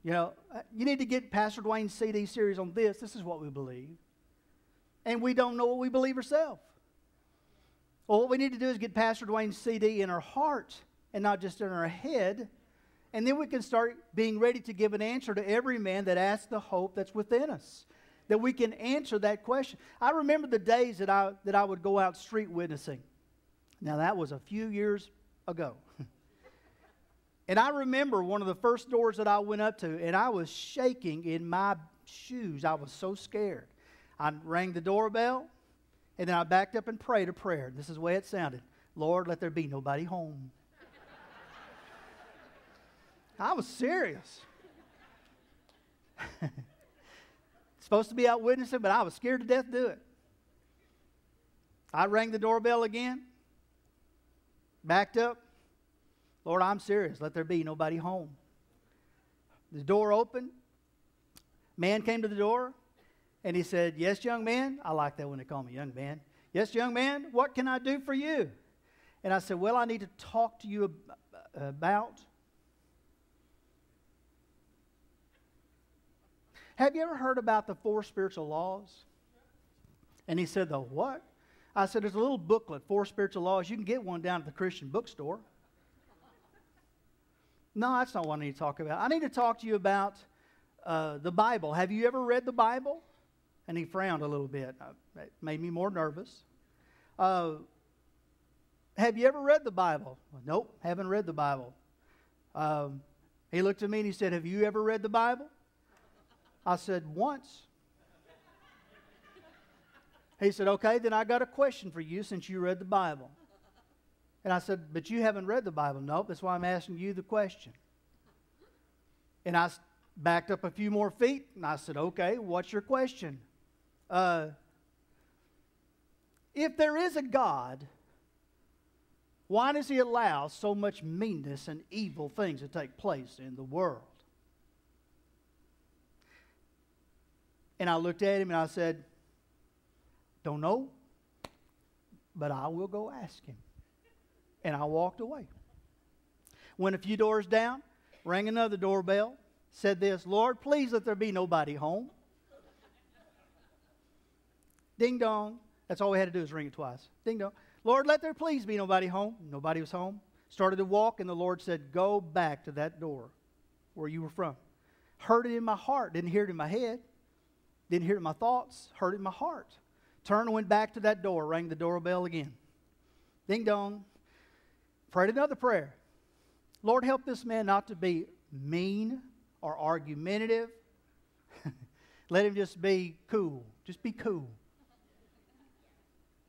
You need to get Pastor Dwayne's CD series on this. This is what we believe. And we don't know what we believe ourselves. Well, what we need to do is get Pastor Dwayne's CD in our heart and not just in our head. And then we can start being ready to give an answer to every man that asks the hope that's within us. That we can answer that question. I remember the days that I would go out street witnessing. Now, that was a few years ago. And I remember one of the first doors that I went up to, and I was shaking in my shoes. I was so scared. I rang the doorbell, and then I backed up and prayed a prayer. This is the way it sounded. Lord, let there be nobody home. I was serious. Supposed to be out witnessing, but I was scared to death to do it. I rang the doorbell again, backed up. Lord, I'm serious. Let there be nobody home. The door opened. Man came to the door, and he said, yes, young man. I like that when they call me young man. Yes, young man, what can I do for you? And I said, well, I need to talk to you about. Have you ever heard about the 4 spiritual laws? And he said, the what? I said, there's a little booklet, 4 spiritual laws. You can get one down at the Christian bookstore. No, that's not what I need to talk about. I need to talk to you about the Bible. Have you ever read the Bible? And he frowned a little bit. It made me more nervous. Have you ever read the Bible? Nope, haven't read the Bible. He looked at me and he said, have you ever read the Bible? I said, once. He said, okay, then I got a question for you since you read the Bible. And I said, but you haven't read the Bible. Nope, that's why I'm asking you the question. And I backed up a few more feet, and I said, okay, what's your question? If there is a God, why does He allow so much meanness and evil things to take place in the world? And I looked at him and I said, don't know, but I will go ask him. And I walked away. Went a few doors down, rang another doorbell, said this, Lord, please let there be nobody home. Ding dong. That's all we had to do is ring it twice. Ding dong. Lord, let there please be nobody home. Nobody was home. Started to walk, and the Lord said, go back to that door where you were from. Heard it in my heart. Didn't hear it in my head. Didn't hear it in my thoughts. Heard it in my heart. Turned and went back to that door. Rang the doorbell again. Ding dong. Prayed another prayer. Lord, help this man not to be mean or argumentative. Let him just be cool. Just be cool.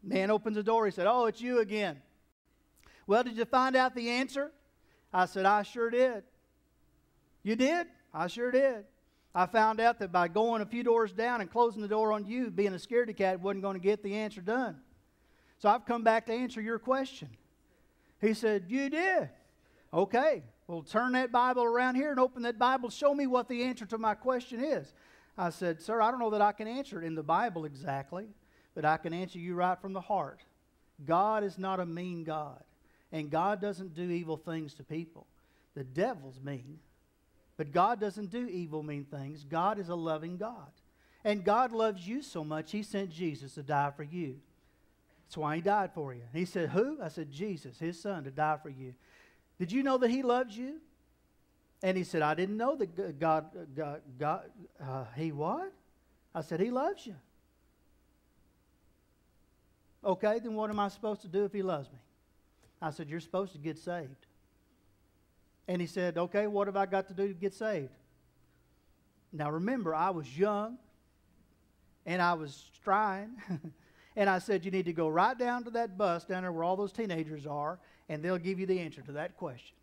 Man opens the door. He said, oh, it's you again. Well, did you find out the answer? I said, I sure did. You did? I sure did. I found out that by going a few doors down and closing the door on you, being a scaredy cat, wasn't going to get the answer done. So I've come back to answer your question. He said, you did. Okay, well, turn that Bible around here and open that Bible. Show me what the answer to my question is. I said, sir, I don't know that I can answer it in the Bible exactly, but I can answer you right from the heart. God is not a mean God, and God doesn't do evil things to people. The devil's mean, but God doesn't do evil, mean things. God is a loving God, and God loves you so much, He sent Jesus to die for you. That's why He died for you. He said, who? I said, Jesus, His Son, to die for you. Did you know that He loves you? And he said, I didn't know that God, He what? I said, He loves you. Okay, then what am I supposed to do if He loves me? I said, you're supposed to get saved. And he said, okay, what have I got to do to get saved? Now remember, I was young, and I was trying. And I said, you need to go right down to that bus down there where all those teenagers are, and they'll give you the answer to that question.